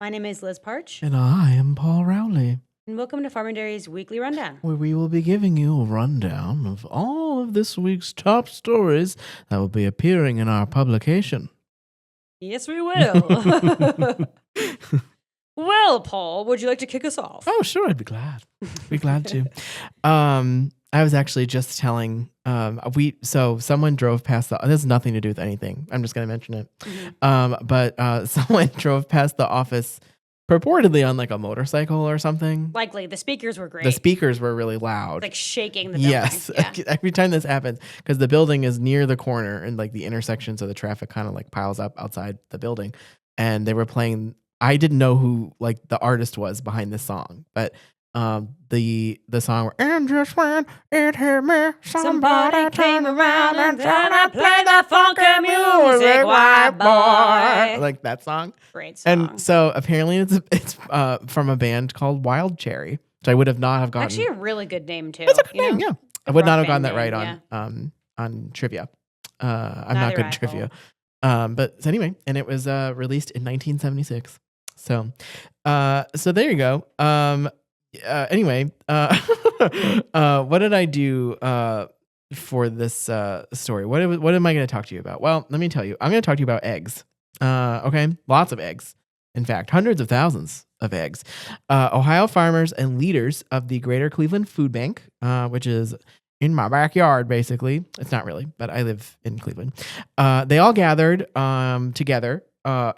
My name is Liz Partsch, And I am Paul Rowley, and welcome to Farm and Dairy's Weekly Rundown. where we will be giving you a rundown of all of this week's top stories that will be appearing in our publication. Yes, we will. Well, Paul, would you like to kick us off? Oh, sure, I'd be glad. Be glad to. I was actually just telling so someone drove past this has nothing to do with anything. I'm just gonna mention it. But someone drove past the office purportedly on like a motorcycle or something. Likely. The speakers were great. The speakers were really loud. Like shaking the building. Yes. Yeah. Every time this happens, because the building is near the corner and like the intersection, so the traffic kind of like piles up outside the building. And they were playing. I didn't know who like the artist was behind this song, but the song and just when it hit me, somebody came around and then I played the funky music, white boy. Like that song. Great song. And so apparently it's from a band called Wild Cherry, which I would have not have gotten. Actually, a really good name too. It's a good name, yeah. I would not have gotten that right name, on trivia. I'm not Neither good at trivia. But anyway, and it was released in 1976. So there you go. Anyway, what did I do for this story? What am I going to talk to you about? Well, let me tell you. I'm going to talk to you about eggs. Okay, lots of eggs. In fact, hundreds of thousands of eggs. Ohio farmers and leaders of the Greater Cleveland Food Bank, which is in my backyard, basically. It's not really, but I live in Cleveland. They all gathered together on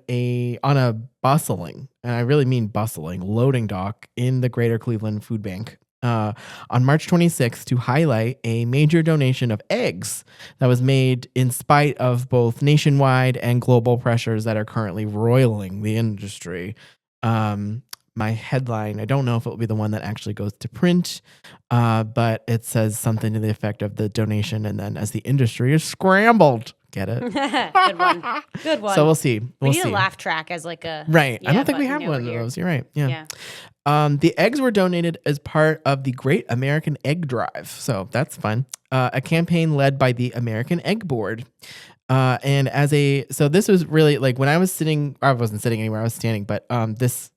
a bustling, and I really mean bustling, loading dock in the Greater Cleveland Food Bank on March 26th to highlight a major donation of eggs that was made in spite of both nationwide and global pressures that are currently roiling the industry. My headline, I don't know if it will be the one that actually goes to print, but it says something to the effect of the donation, and then as the industry is scrambled. Get it? Good one. Good one. So we'll see. We need a laugh track as like a right. Yeah, I don't think we button have one of over here. those. You're right. Yeah. Yeah. The eggs were donated as part of the Great American Egg Drive. So that's fun. A campaign led by the American Egg Board. And so this was really like when I was sitting, I wasn't sitting anywhere, I was standing, but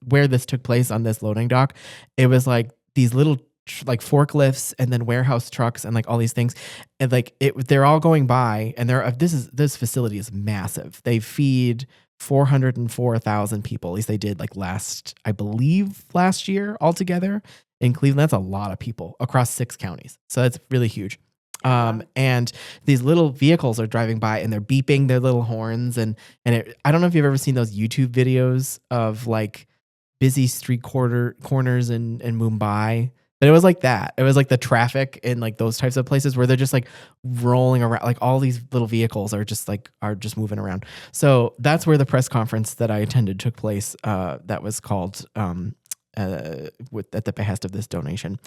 where this took place on this loading dock, it was like these little like forklifts and then warehouse trucks and like all these things, and like they're all going by, and this facility is massive. They feed 404,000 people. At least they did like last year altogether in Cleveland. That's a lot of people across 6 counties. So that's really huge. And these little vehicles are driving by and they're beeping their little horns. I don't know if you've ever seen those YouTube videos of like busy street corners in Mumbai. But it was like that. It was like the traffic in like those types of places where they're just like rolling around, like all these little vehicles are just moving around. So that's where the press conference that I attended took place. That was called at the behest of this donation.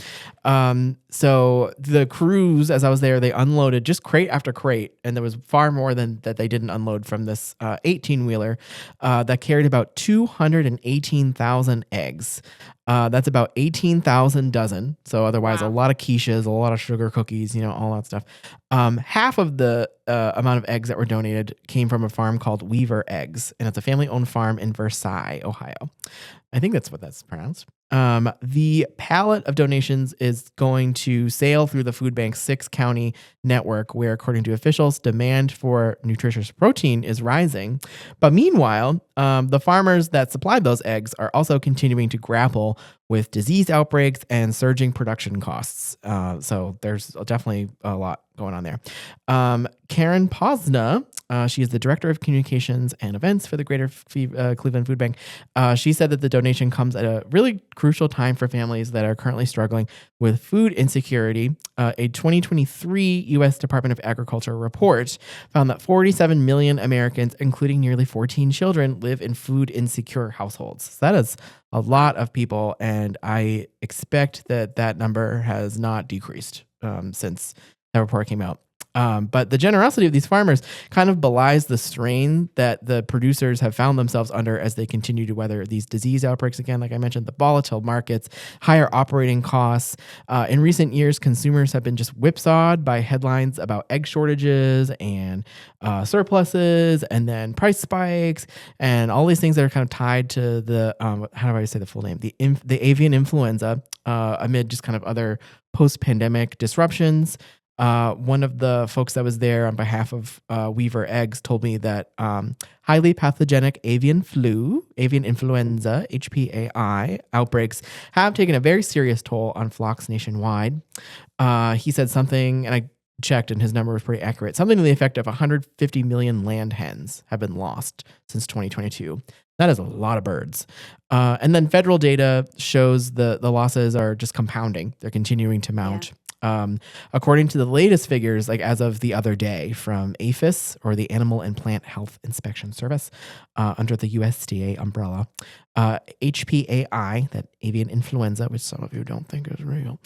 So the crews, as I was there, they unloaded just crate after crate, and there was far more than that they didn't unload from this 18-wheeler that carried about 218,000 eggs. That's about 18,000 dozen. So otherwise, Wow. A lot of quiches, a lot of sugar cookies, all that stuff. Half of the amount of eggs that were donated came from a farm called Weaver Eggs, and it's a family-owned farm in Versailles, Ohio. I think that's what that's pronounced. The pallet of donations is going to sail through the food bank's 6-county network, where, according to officials, demand for nutritious protein is rising. But meanwhile, the farmers that supplied those eggs are also continuing to grapple with disease outbreaks and surging production costs. So there's definitely a lot going on there. Karen Posna, she is the director of communications and events for the Greater Cleveland Food Bank. She said that the donation comes at a really crucial time for families that are currently struggling with food insecurity. A 2023 U.S. Department of Agriculture report found that 47 million Americans, including nearly 14 children, live in food insecure households. So that is a lot of people, and I expect that number has not decreased since that report came out. But the generosity of these farmers kind of belies the strain that the producers have found themselves under as they continue to weather these disease outbreaks. Again, like I mentioned, the volatile markets, higher operating costs. In recent years, consumers have been just whipsawed by headlines about egg shortages and surpluses, and then price spikes, and all these things that are kind of tied to the how do I say the full name? The avian influenza, amid just kind of other post-pandemic disruptions. One of the folks that was there on behalf of Weaver Eggs told me that highly pathogenic avian influenza, HPAI, outbreaks have taken a very serious toll on flocks nationwide. He said something, and I checked, and his number was pretty accurate. Something to the effect of 150 million land hens have been lost since 2022. That is a lot of birds. And then federal data shows the losses are just compounding. They're continuing to mount. According to the latest figures, like as of the other day from APHIS, or the Animal and Plant Health Inspection Service, under the USDA umbrella, HPAI, that avian influenza, which some of you don't think is real,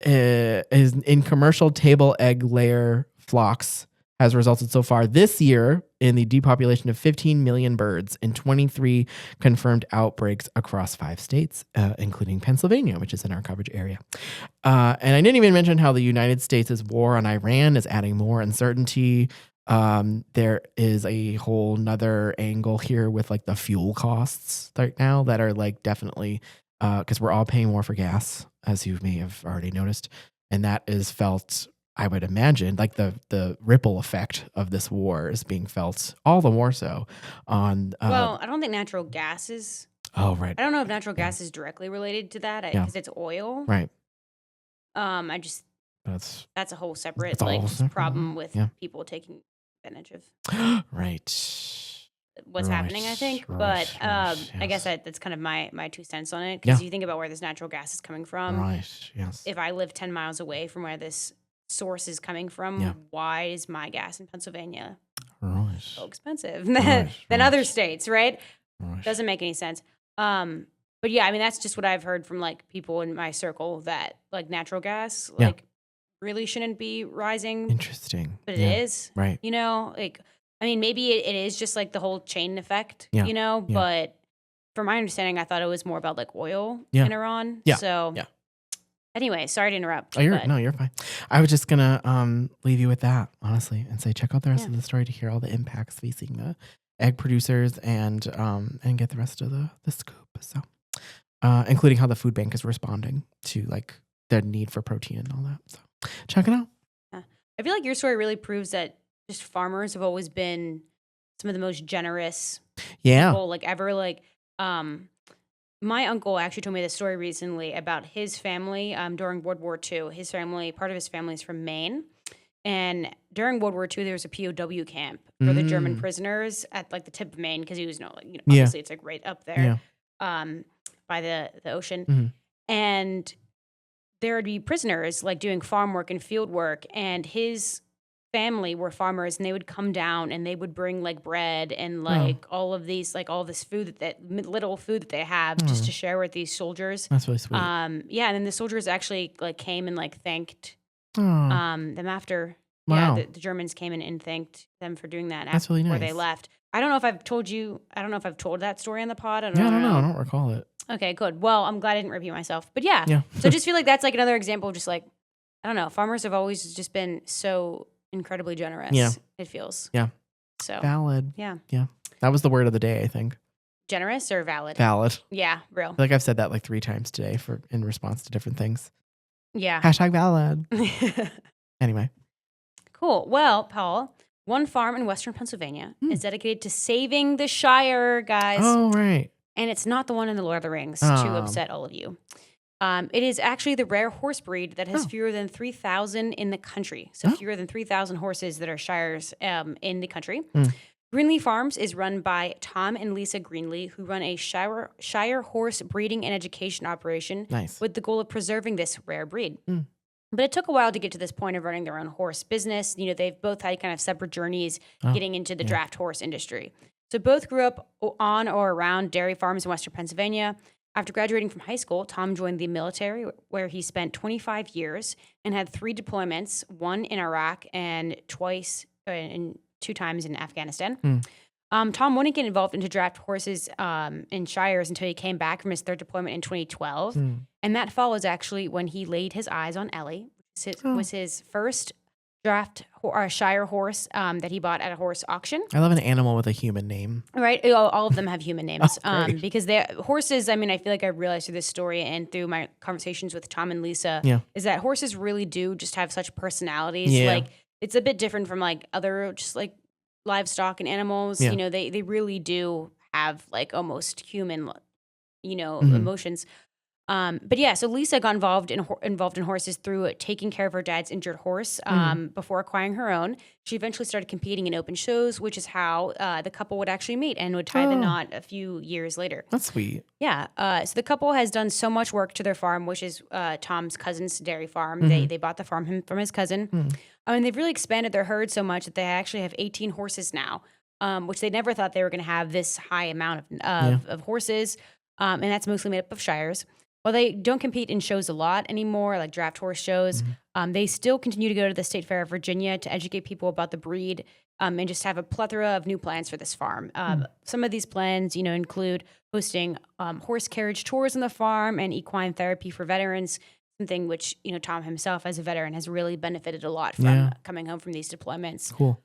is in commercial table egg layer flocks, has resulted so far this year in the depopulation of 15 million birds and 23 confirmed outbreaks across 5 states, including Pennsylvania, which is in our coverage area. And I didn't even mention how the United States' war on Iran is adding more uncertainty. There is a whole nother angle here with like the fuel costs right now that are like definitely, because we're all paying more for gas, as you may have already noticed. And that is felt, I would imagine, like the ripple effect of this war is being felt all the more so on. Well, I don't think natural gas is. Oh, right. I don't know if natural gas is directly related to that because it's oil. Right. I just that's a whole separate problem with people taking advantage of. Right. What's happening, I think. But yes. I guess that's kind of my 2 cents on it. Because you think about where this natural gas is coming from. Right. Yes. If I live 10 miles away from where this source is coming from, why is my gas in Pennsylvania so expensive than other states, right? Doesn't make any sense. But yeah, I mean, that's just what I've heard from like people in my circle, that like natural gas really shouldn't be rising. Interesting. But it is. Right. You know, like, I mean, maybe it is just like the whole chain effect, you know, but from my understanding, I thought it was more about like oil in Iran. Yeah. So anyway, sorry to interrupt. Oh, you're fine. I was just gonna leave you with that, honestly, and say check out the rest of the story to hear all the impacts facing the egg producers and get the rest of the scoop. So, including how the food bank is responding to like their need for protein and all that. So, check it out. Yeah. I feel like your story really proves that just farmers have always been some of the most generous people like ever. Like, my uncle actually told me this story recently about his family during World War II. His family, part of his family is from Maine. And during World War II, there was a POW camp for the German prisoners at like the tip of Maine, because he was obviously it's like right up there by the ocean. Mm-hmm. And there would be prisoners like doing farm work and field work, and his family were farmers, and they would come down and they would bring like bread and like all of these, like all this food that little food that they have just to share with these soldiers. That's really sweet. And then the soldiers actually like came and like thanked them after. Wow. Yeah, the Germans came in and thanked them for doing that That's really nice. before they left. I don't know if I've told that story on the pod. I don't know. I don't recall it. Okay, good. Well, I'm glad I didn't repeat myself. But yeah. So I just feel like that's like another example of just like, I don't know, farmers have always just been so incredibly generous. Yeah. It feels. Yeah. So valid. Yeah. Yeah. That was the word of the day, I think. Generous or valid? Valid. Yeah, real. I feel like I've said that like 3 times today in response to different things. Yeah. #valid. Anyway. Cool. Well, Paul, one farm in Western Pennsylvania is dedicated to saving the Shire, guys. Oh, right. And it's not the one in the Lord of the Rings to upset all of you. It is actually the rare horse breed that has fewer than 3,000 in the country. So fewer than 3,000 horses that are Shires in the country. Greenlee Farms is run by Tom and Lisa Greenlee, who run a Shire horse breeding and education operation with the goal of preserving this rare breed. But it took a while to get to this point of running their own horse business. You know, they've both had kind of separate journeys getting into the draft horse industry. So both grew up on or around dairy farms in Western Pennsylvania. After graduating from high school, Tom joined the military, where he spent 25 years and had 3 deployments, one in Iraq and two times in Afghanistan. Tom wouldn't get involved into draft horses in shires until he came back from his 3rd deployment in 2012. And that fall was actually when he laid his eyes on Ellie. It was his first draft shire horse that he bought at a horse auction. I love an animal with a human name. Right. All of them have human names because horses, I mean, I feel like I realized through this story and through my conversations with Tom and Lisa is that horses really do just have such personalities. Yeah. Like it's a bit different from like other just like livestock and animals. Yeah. You know, they really do have like almost human, emotions. But yeah, so Lisa got involved in horses through taking care of her dad's injured horse before acquiring her own. She eventually started competing in open shows, which is how the couple would actually meet and would tie the knot a few years later. That's sweet. Yeah. So the couple has done so much work to their farm, which is Tom's cousin's dairy farm. They bought the farm from his cousin. And they've really expanded their herd so much that they actually have 18 horses now, which they never thought they were going to have this high amount of horses. And that's mostly made up of shires. While they don't compete in shows a lot anymore, like draft horse shows, they still continue to go to the State Fair of Virginia to educate people about the breed and just have a plethora of new plans for this farm. Some of these plans, include hosting horse carriage tours on the farm and equine therapy for veterans, something which, Tom himself as a veteran has really benefited a lot from coming home from these deployments. Cool.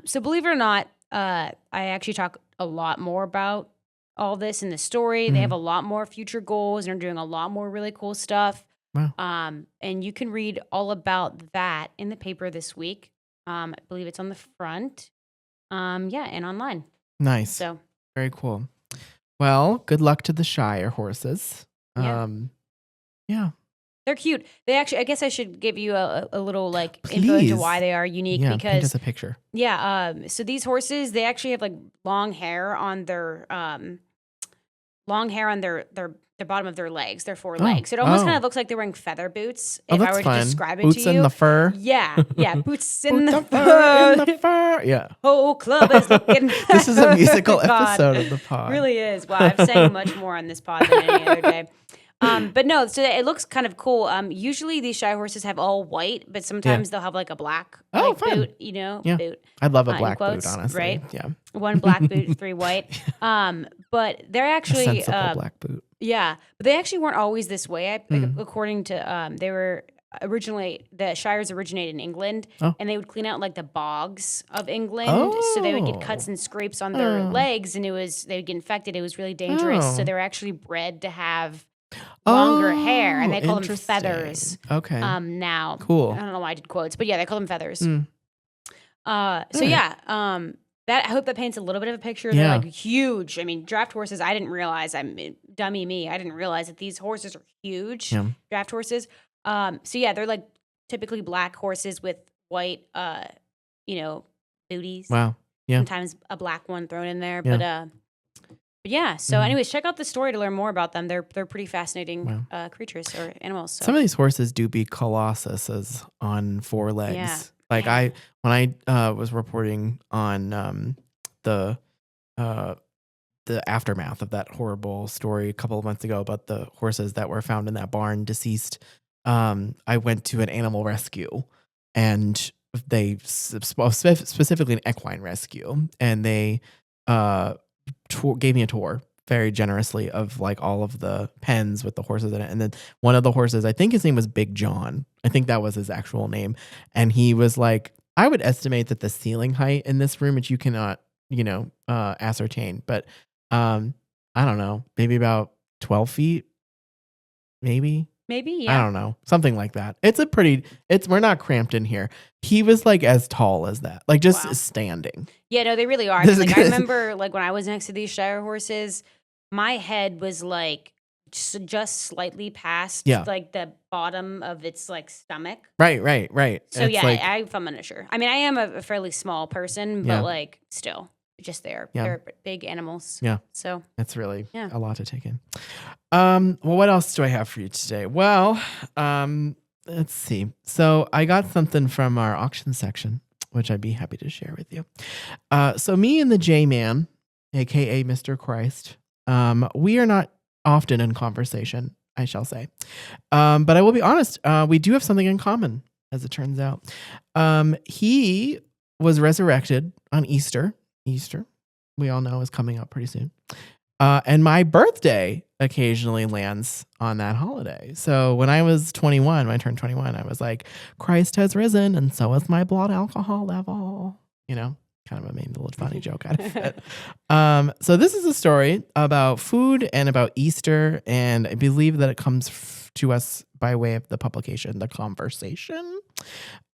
So believe it or not, I actually talk a lot more about all this in the story. They have a lot more future goals and are doing a lot more really cool stuff. Wow. And you can read all about that in the paper this week. I believe it's on the front. And online. Nice. So very cool. Well, good luck to the Shire horses. Yeah. They're cute. They actually, I guess I should give you a little like Please. info into why they are unique Paint because us a picture. Yeah. So these horses, they actually have like long hair on their bottom of their legs, their forelegs. It almost kind of looks like they're wearing feather boots. If I were to describe it boots to you, in the fur. Yeah, boots in the fur. Yeah. Whole club is looking. This is a musical God. episode of the pod. It really is. Wow, I've sang much more on this pod than any other day. But no, so it looks kind of cool. Usually these Shire horses have all white, but sometimes they'll have like a black fun. boot, Yeah. boot. I love a black quotes, boot, honestly. right? Yeah. One black boot, 3 white. But they're actually a sensible black boot. Yeah, but they actually weren't always this way. According to they were originally the shires originated in England, and they would clean out like the bogs of England, so they would get cuts and scrapes on their legs, and they would get infected. It was really dangerous. So they were actually bred to have longer hair, and they call them feathers. Okay. Now, cool. I don't know why I did quotes, but yeah, they call them feathers. That I hope that paints a little bit of a picture. They're like huge. I mean, draft horses. I didn't realize. Dummy me. I didn't realize that these horses are huge. Yeah. Draft horses. They're like typically black horses with white, booties. Wow. Yeah. Sometimes a black one thrown in there, Yeah. but yeah. So, anyways, check out the story to learn more about them. They're pretty fascinating creatures or animals. So. Some of these horses do be colossuses on 4 legs. Yeah. Like when I was reporting on the aftermath of that horrible story a couple of months ago about the horses that were found in that barn deceased, I went to an animal rescue, and they specifically an equine rescue, and they gave me a tour very generously of like all of the pens with the horses in it. And then one of the horses, I think his name was Big John. I think that was his actual name. And he was like, I would estimate that the ceiling height in this room, which you cannot, ascertain, but I don't know, maybe about 12 feet, maybe, yeah. I don't know, something like that. We're not cramped in here. He was like as tall as that, like just standing. Yeah, no, they really are. Like I remember like when I was next to these Shire horses, my head was like just slightly past like the bottom of its like stomach. Right. So I'm unsure. I mean, I am a fairly small person, but like still just they're big animals. Yeah. So it's really a lot to take in. Well, what else do I have for you today? Well, let's see. So I got something from our auction section, which I'd be happy to share with you. So me and the J-Man, aka Mr. Christ, we are not often in conversation, I shall say. But I will be honest, we do have something in common, as it turns out. He was resurrected on Easter. Easter, we all know, is coming up pretty soon. And my birthday occasionally lands on that holiday. So when I was 21, when I turned 21, I was like, Christ has risen, and so has my blood alcohol level. You know, kind of a little funny joke out of it. So this is a story about food and about Easter, and I believe that it comes to us by way of the publication, The Conversation.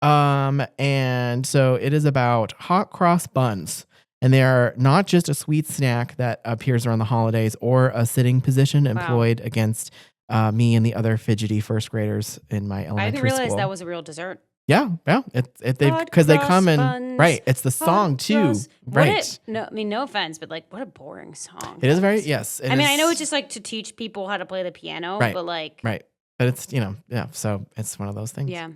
And so it is about hot cross buns. And they are not just a sweet snack that appears around the holidays or a sitting position employed against me and the other fidgety first graders in my elementary school. I didn't realize that was a real dessert. Yeah. Because they come in buns, right. It's the song too, right? No offense, but like, what a boring song. It is very yes. I mean, I know it's just like to teach people how to play the piano, but like, right. But it's so it's one of those things. Yeah.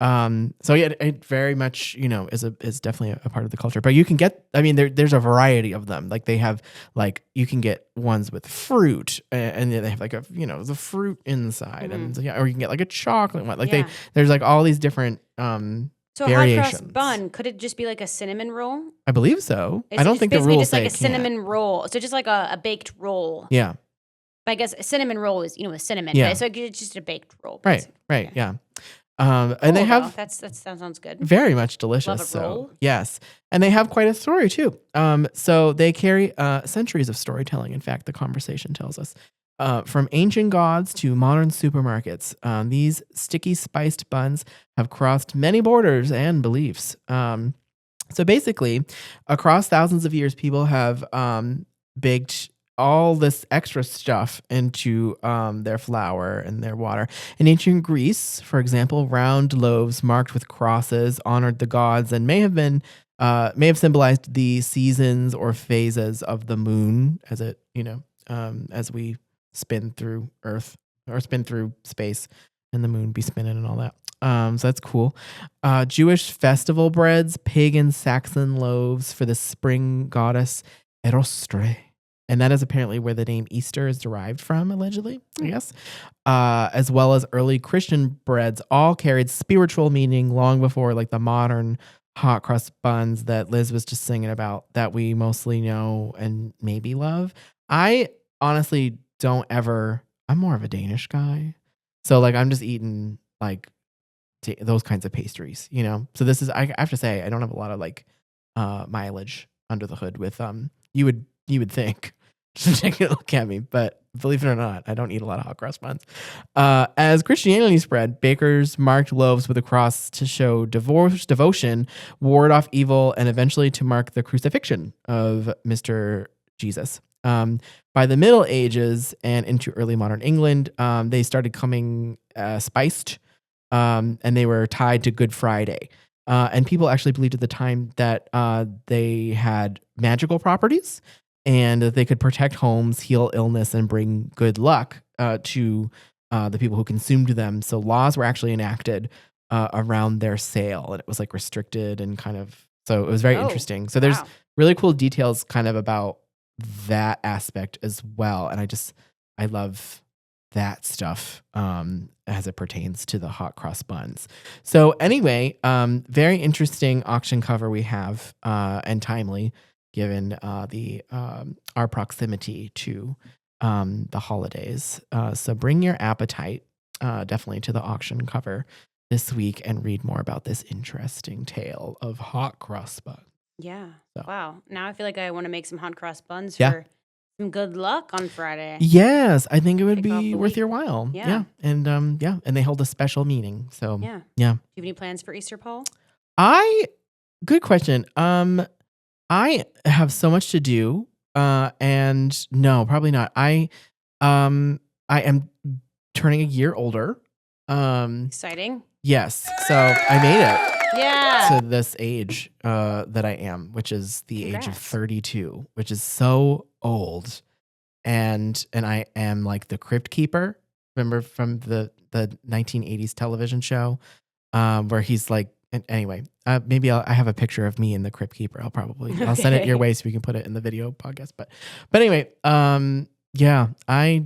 So yeah, it very much, is definitely a part of the culture, but you can get, there's a variety of them. Like they have, like, you can get ones with fruit and they have like the fruit inside and or you can get like a chocolate one. Like there's like all these different, so variations. A hot cross bun, could it just be like a cinnamon roll? I believe so. I don't think the rules just say like a cinnamon roll. So just like a baked roll. Yeah. But I guess a cinnamon roll is, a cinnamon. Yeah. But it's like it's just a baked roll. Basically. Right. Yeah. And they have that sounds good. Very much delicious. Love a roll. Yes, and they have quite a story too. So they carry centuries of storytelling. In fact, The Conversation tells us, from ancient gods to modern supermarkets, these sticky spiced buns have crossed many borders and beliefs. So basically, across thousands of years, people have baked all this extra stuff into their flour and their water. In ancient Greece, for example, round loaves marked with crosses honored the gods and may have symbolized the seasons or phases of the moon as it, as we spin through Earth or spin through space and the moon be spinning and all that. So that's cool. Jewish festival breads, pagan Saxon loaves for the spring goddess Erostre. And that is apparently where the name Easter is derived from, allegedly, I guess. As well as early Christian breads, all carried spiritual meaning long before like the modern hot crust buns that Liz was just singing about that we mostly know and maybe love. I honestly I'm more of a Danish guy. So like I'm just eating like those kinds of pastries, So this is, I have to say, I don't have a lot of like mileage under the hood with, you would think. Just take a look at me, but believe it or not, I don't eat a lot of hot cross buns. As Christianity spread, bakers marked loaves with a cross to show devotion, ward off evil, and eventually to mark the crucifixion of Mr. Jesus. By the Middle Ages and into early modern England, they started coming spiced, and they were tied to Good Friday. And people actually believed at the time that they had magical properties and that they could protect homes, heal illness, and bring good luck to the people who consumed them. So laws were actually enacted around their sale, and it was like restricted and kind of, so it was very interesting. So there's really cool details kind of about that aspect as well. And I love that stuff as it pertains to the hot cross buns. So anyway, very interesting auction cover we have and timely given our proximity to the holidays. So bring your appetite definitely to the auction cover this week and read more about this interesting tale of hot cross buns. Yeah. So. Wow. Now I feel like I want to make some hot cross buns for some good luck on Friday. Yes, I think it would be worth your while. Yeah. And and they hold a special meaning. So yeah. Yeah. Do you have any plans for Easter, Paul? Good question. I have so much to do. And no, probably not. I am turning a year older. Exciting. Yes. So I made it. Yeah. To this age that I am, which is the Congrats. age of 32, which is so old. And I am like the Crypt Keeper. Remember from the 1980s television show where he's like, anyway, maybe I have a picture of me in the Crypt Keeper. I'll send it your way so we can put it in the video podcast. But anyway, yeah, I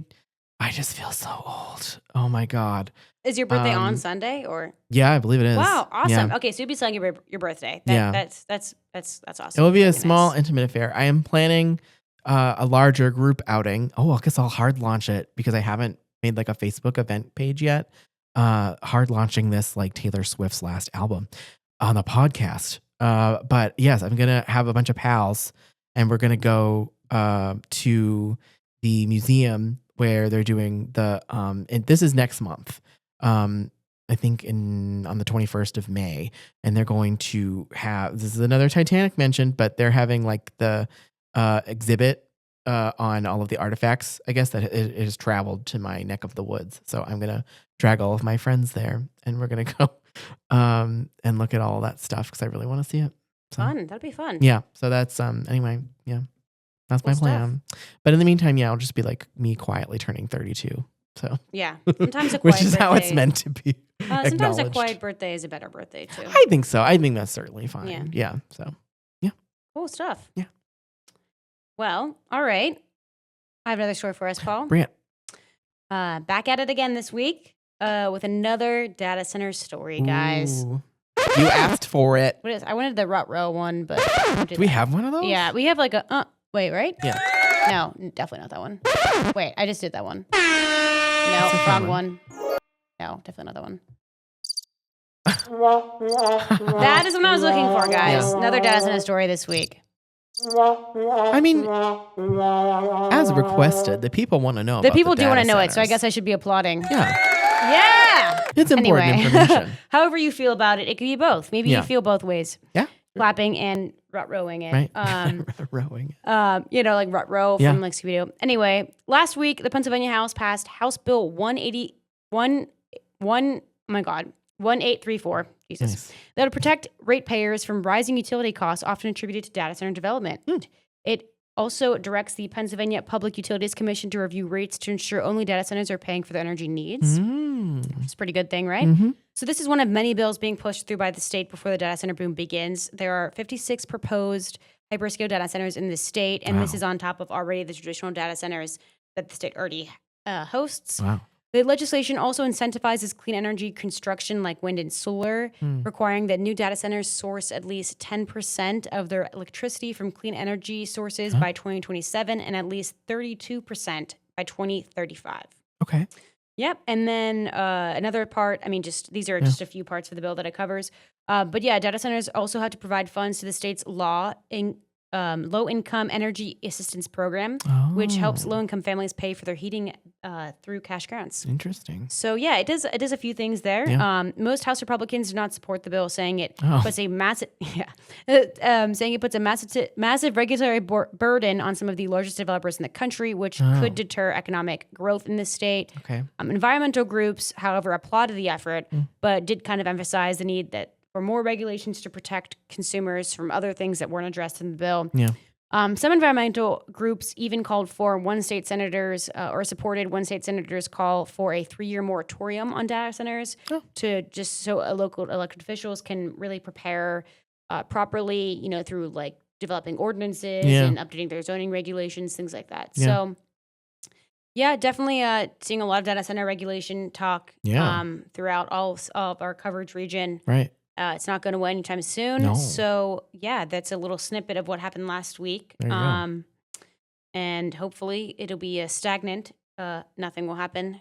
I just feel so old. Oh my God. Is your birthday on Sunday or? Yeah, I believe it is. Wow, awesome. Yeah. Okay, so you'll be celebrating your birthday. Yeah. That's awesome. It will be a Very small, nice. intimate affair. I am planning a larger group outing. Oh, I guess I'll hard launch it because I haven't made like a Facebook event page yet. Hard launching this like Taylor Swift's last album on the podcast. But yes, I'm gonna have a bunch of pals, and we're gonna go to the museum where they're doing the and this is next month. I think on the 21st of May, and they're going to have, this is another Titanic mention, but they're having like the exhibit on all of the artifacts, I guess, that it has traveled to my neck of the woods. So I'm going to drag all of my friends there, and we're going to go and look at all that stuff because I really want to see it. So, Fun. That'd be fun. yeah. So that's, anyway, yeah, that's my Cool plan. But in the meantime, yeah, I'll just be like me quietly turning 32. So Yeah. Sometimes a quiet which is birthday. how it's meant to be. Sometimes a acknowledged. quiet birthday is a better birthday too. I think so. I think that's certainly fine. Yeah. Yeah. So Cool stuff. Yeah. Well, all right. I have another story for us, Paul. bring it. Back at it again this week with another data center story, guys. Ooh. You asked for it. What is? I wanted the rut row one, but Do we have one of those? Yeah, we have like a wait, right? Yeah. No, definitely not that one. Wait, I just did that one. No, a wrong fun one. No, definitely not that one. That is what I was looking for, guys. Yeah. Another data center story this week. I mean, as requested, the people want to know. The about people do want to data know it, so I centers. guess I should be applauding. Yeah, Yeah. it's important Anyway. information. However you feel about it, it could be both. Maybe Yeah. you feel both ways. Yeah. Clapping and rut rowing it. Right. Um, Rowing. like rut row Yeah. from like Scooby-Doo. Anyway, last week the Pennsylvania House passed House Bill 1834. Jesus. Nice. That would protect ratepayers from rising utility costs often attributed to data center development. It also directs the Pennsylvania Public Utilities Commission to review rates to ensure only data centers are paying for their energy needs. It's a pretty good thing, right? Mm-hmm. So this is one of many bills being pushed through by the state before the data center boom begins. There are 56 proposed hyperscale data centers in the state, and this is on top of already the traditional data centers that the state already hosts. Wow. The legislation also incentivizes clean energy construction like wind and solar, requiring that new data centers source at least 10% of their electricity from clean energy sources by 2027 and at least 32% by 2035. Okay. Yep. And then another part, these are just a few parts of the bill that it covers. But yeah, data centers also have to provide funds to the state's low-income energy assistance program, which helps low-income families pay for their heating through cash grants. Interesting. So yeah, it does a few things there. Yeah. Most House Republicans do not support the bill, saying it puts a massive massive regulatory burden on some of the largest developers in the country, which could deter economic growth in the state. Okay. Environmental groups, however, applauded the effort, but did kind of emphasize the need for more regulations to protect consumers from other things that weren't addressed in the bill. Yeah. Some environmental groups even called for supported one state senators call for a 3-year moratorium on data centers to just so local elected officials can really prepare properly, through like developing ordinances and updating their zoning regulations, things like that. Yeah. So yeah, definitely seeing a lot of data center regulation talk throughout all of our coverage region. Right. It's not going away anytime soon. No. So yeah, that's a little snippet of what happened last week. There you go. And hopefully it'll be stagnant. Nothing will happen.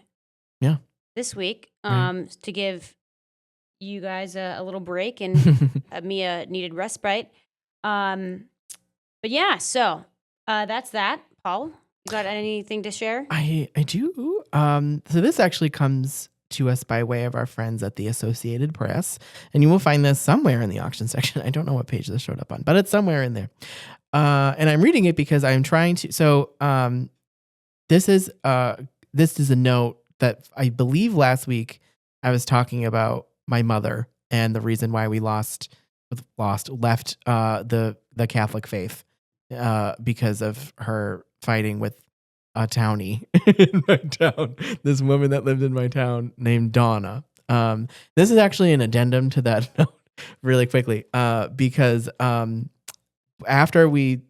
Yeah. This week, Right. to give you guys a little break and me a needed respite. But yeah, so that's that. Paul, you got anything to share? I do. So this actually comes to us by way of our friends at the Associated Press, and you will find this somewhere in the auction section. I don't know what page this showed up on, but it's somewhere in there. And I'm reading it because I'm trying to. So this is a note that I believe last week I was talking about my mother and the reason why we left the Catholic faith because of her fighting with a townie in my town. This woman that lived in my town named Donna. This is actually an addendum to that note really quickly because after we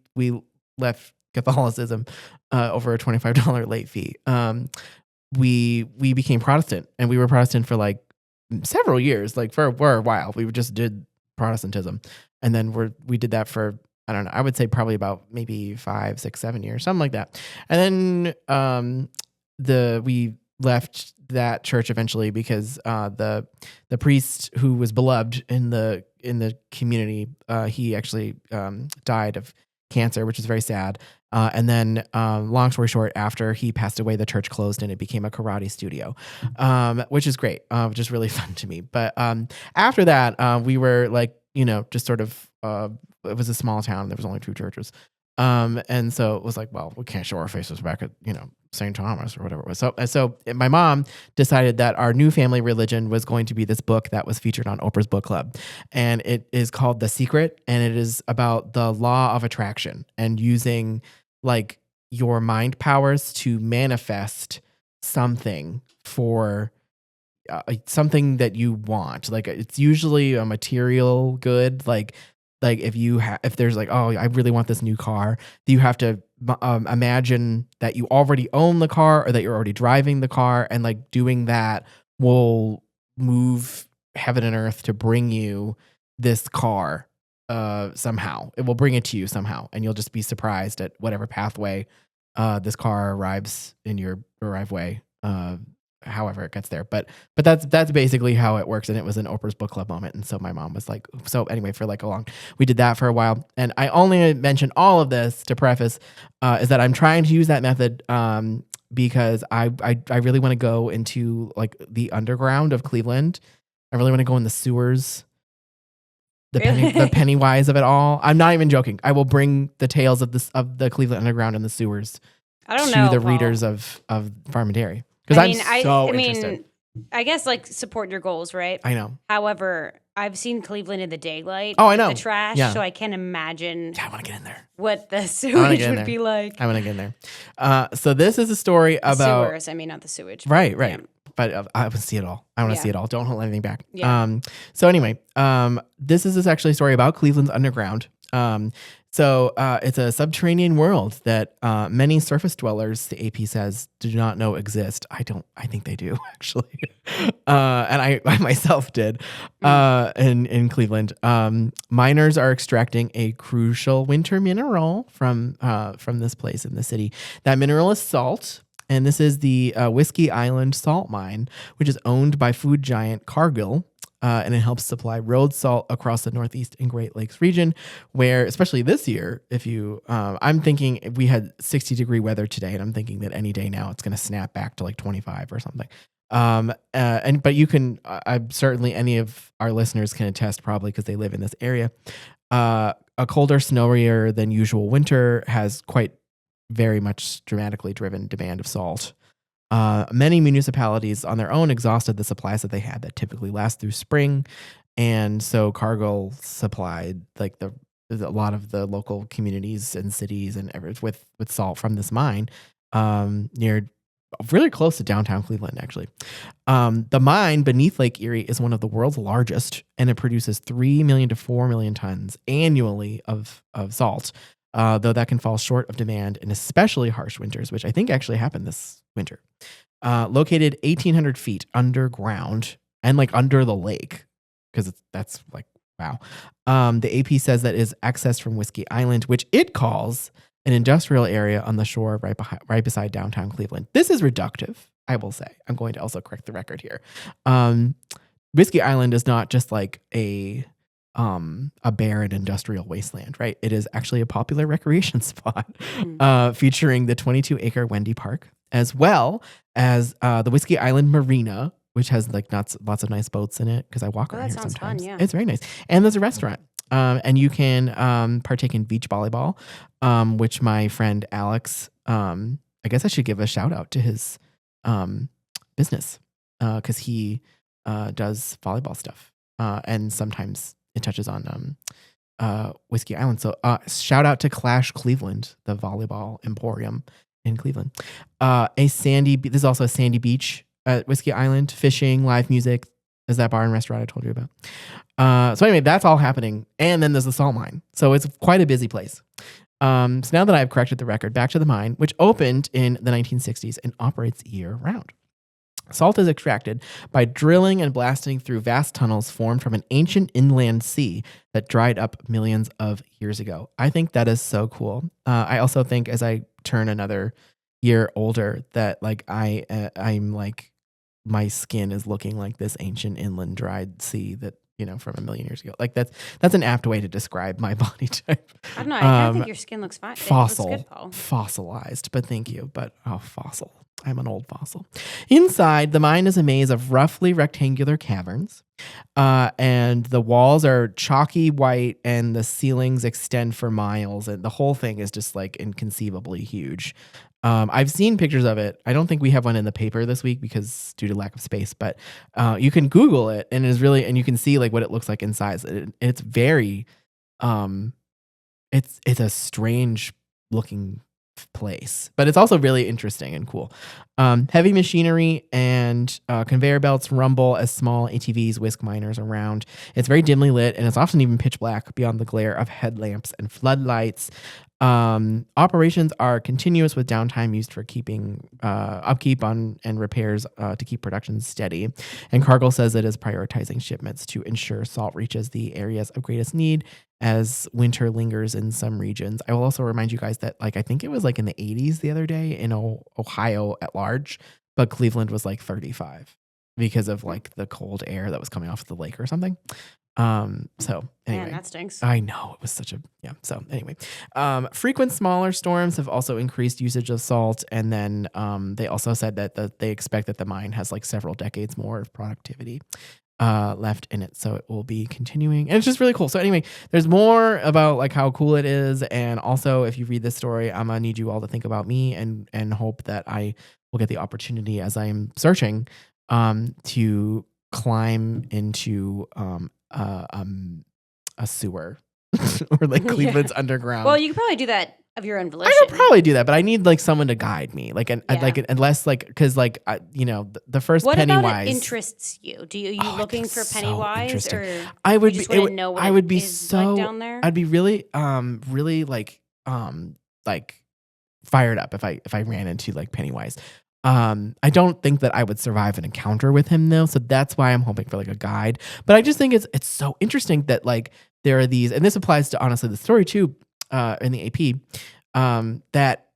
left Catholicism over a $25 late fee, we became Protestant, and we were Protestant for like several years, like for a while. We just did Protestantism, and then we did that for, I don't know, I would say probably about maybe 5, 6, 7 years, something like that. And then we left that church eventually because the priest who was beloved in the community, he actually died of cancer, which is very sad. And then, long story short, after he passed away, the church closed and it became a karate studio, which is great, which is really fun to me. But after that, we were like, just sort of, it was a small town. There was only 2 churches. And so it was like, well, we can't show our faces back at, St. Thomas or whatever it was. So my mom decided that our new family religion was going to be this book that was featured on Oprah's book club. And it is called The Secret. And it is about the law of attraction and using like your mind powers to manifest something for something that you want. Like it's usually a material good, like if there's like, oh, I really want this new car, you have to imagine that you already own the car or that you're already driving the car, and like doing that will move heaven and earth to bring you this car somehow. It will bring it to you somehow, and you'll just be surprised at whatever pathway this car arrives in your driveway. However it gets there, but that's basically how it works. And it was an Oprah's book club moment. And so my mom was like, so anyway, for like we did that for a while. And I only mention all of this to preface is that I'm trying to use that method because I really want to go into like the underground of Cleveland. I really want to go in the sewers, the Pennywise of it all. I'm not even joking. I will bring the tales of the Cleveland Underground and the sewers to the readers of Farm and Dairy. Because I'm so interested. I guess like support your goals, right? I know. However, I've seen Cleveland in the daylight. Oh, I know. The trash. Yeah. So I can't imagine. Yeah, I want to get in there. What the sewage would be like. I want to get in there. So this is a story about sewers. I mean, not the sewage. Right. Yeah. But I want to see it all. I want to see it all. Don't hold anything back. Yeah. So anyway, this is actually a story about Cleveland's underground. So it's a subterranean world that many surface dwellers, the AP says, do not know exist. I think they do, actually. And I myself did in Cleveland. Miners are extracting a crucial winter mineral from this place in the city. That mineral is salt. And this is the Whiskey Island salt mine, which is owned by food giant Cargill. And it helps supply road salt across the Northeast and Great Lakes region, where, especially this year, I'm thinking if we had 60-degree weather today, and I'm thinking that any day now it's going to snap back to like 25 or something. But you can, certainly any of our listeners can attest, probably because they live in this area. A colder, snowier than usual winter has quite very much dramatically driven demand of salt. Many municipalities on their own exhausted the supplies that they had that typically last through spring. And so Cargill supplied like a lot of the local communities and cities and with salt from this mine near really close to downtown Cleveland, actually. The mine beneath Lake Erie is one of the world's largest, and it produces 3 million to 4 million tons annually of salt, though that can fall short of demand in especially harsh winters, which I think actually happened this winter. Located 1,800 feet underground and like under the lake, because that's like, wow. The AP says that is accessed from Whiskey Island, which it calls an industrial area on the shore right beside downtown Cleveland. This is reductive, I will say. I'm going to also correct the record here. Whiskey Island is not just like a barren industrial wasteland, right? It is actually a popular recreation spot, featuring the 22-acre Wendy Park, as well as the Whiskey Island Marina, which has like lots of nice boats in it, because I walk around here sometimes. Fun, yeah. It's very nice. And there's a restaurant. And you can partake in beach volleyball, which my friend Alex, I guess I should give a shout out to his business, because he does volleyball stuff, and sometimes it touches on Whiskey Island. So shout out to Clash Cleveland, the volleyball emporium in Cleveland. This is also a sandy beach at Whiskey Island. Fishing, live music. There's that bar and restaurant I told you about. So anyway, that's all happening. And then there's the salt mine. So it's quite a busy place. So now that I've corrected the record, back to the mine, which opened in the 1960s and operates year round. Salt is extracted by drilling and blasting through vast tunnels formed from an ancient inland sea that dried up millions of years ago. I think that is so cool. I also think as I turn another year older that like I'm like my skin is looking like this ancient inland dried sea that from a million years ago. Like that's an apt way to describe my body type. I don't know. I kind of think your skin looks fine. It looks good, Paul. Fossilized, but thank you. But fossil. I'm an old fossil. Inside, the mine is a maze of roughly rectangular caverns, and the walls are chalky white, and the ceilings extend for miles, and the whole thing is just like inconceivably huge. I've seen pictures of it. I don't think we have one in the paper this week because due to lack of space, but you can Google it, and and you can see like what it looks like inside. It's very, it's a strange looking place, but it's also really interesting and cool. Heavy machinery and conveyor belts rumble as small ATVs whisk miners around. It's very dimly lit, and it's often even pitch black beyond the glare of headlamps and floodlights. Operations are continuous with downtime used for keeping upkeep on and repairs to keep production steady. And Cargill says it is prioritizing shipments to ensure salt reaches the areas of greatest need as winter lingers in some regions. I will also remind you guys that like I think it was like in the 80s the other day in Ohio at large, but Cleveland was like 35 because of like the cold air that was coming off the lake or something. So anyway, man, that stinks. I know it was such a, So anyway, frequent smaller storms have also increased usage of salt. And then, they also said that they expect that the mine has like several decades more of productivity, left in it. So it will be continuing, and it's just really cool. So anyway, there's more about like how cool it is. And also if you read this story, I'm gonna need you all to think about me and hope that I will get the opportunity as I'm searching, to climb into, a sewer or like Cleveland's underground. Well, you could probably do that of your own volition. I could probably do that, but I need like someone to guide me. Like, unless like, because like, the first what Pennywise. What about it interests you? Do you looking for Pennywise, or I would you just be, want to know what I would be is so like down there? I'd be really, really like fired up if I ran into like Pennywise. I don't think that I would survive an encounter with him though, so that's why I'm hoping for like a guide. But I just think it's so interesting that like there are these, and this applies to honestly the story too, in the AP, that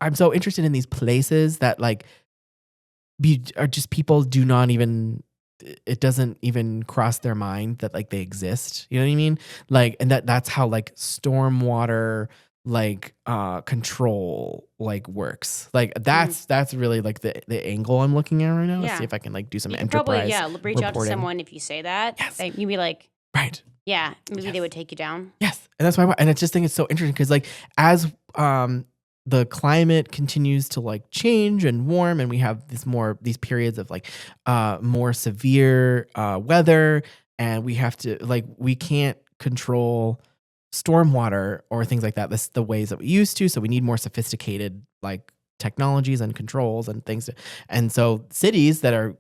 I'm so interested in these places that like are just people do not even, it doesn't even cross their mind that like they exist. You know what I mean? Like, and that's how like stormwater like control like works. Like that's really like the angle I'm looking at right now. Let's see if I can like do some enterprise. Probably reach out to someone if you say that. Yes. You'd be like, right. Yeah, maybe they would take you down. Yes, and that's why. And I just think it's so interesting because like as the climate continues to like change and warm, and we have these periods of like more severe weather, and we have to like we can't control stormwater or things like that the ways that we used to, so we need more sophisticated like technologies and controls and things and so cities that are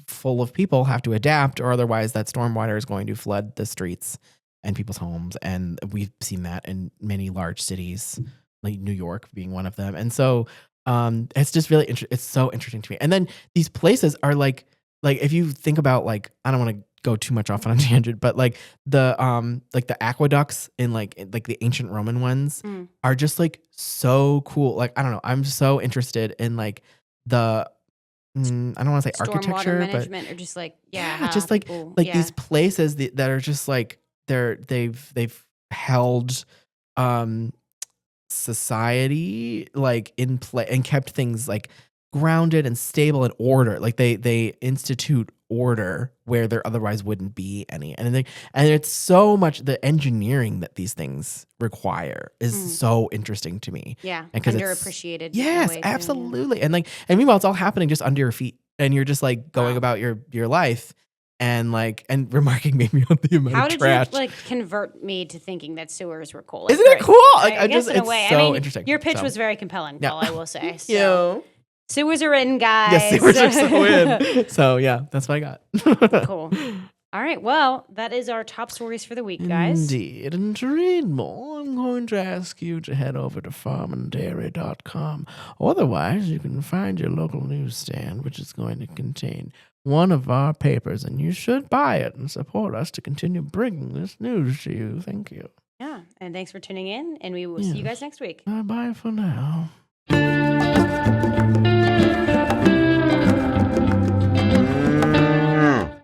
full of people have to adapt, or otherwise that stormwater is going to flood the streets and people's homes. And we've seen that in many large cities, like New York being one of them. And so it's just really it's so interesting to me. And then these places are like if you think about like, I don't want to go too much off on a tangent, but like the aqueducts in like the ancient Roman ones are just like so cool. Like, I don't know, I'm so interested in like the I don't want to say architecture, management, but or just like just like people, these places that are just like they've held society like in play and kept things like grounded and stable and order. Like they institute order where there otherwise wouldn't be any. And it's so much the engineering that these things require is so interesting to me. Yeah. Because underappreciated. Yes, absolutely. And meanwhile it's all happening just under your feet, and you're just like going about your life and remarking maybe on the amount of trash. How did you convert me to thinking that sewers were cool? Isn't it cool? I guess in a way. So interesting. Your pitch was very compelling, Paul, I will say. Thank you. Sewers are in, guys. Yes, sewers are so in. So yeah, that's what I got. Cool. All right. Well, that is our top stories for the week, guys. Indeed. And to read more, I'm going to ask you to head over to farmanddairy.com. Otherwise, you can find your local newsstand, which is going to contain one of our papers, and you should buy it and support us to continue bringing this news to you. Thank you. Yeah. And thanks for tuning in, and we will see you guys next week. Bye-bye for now.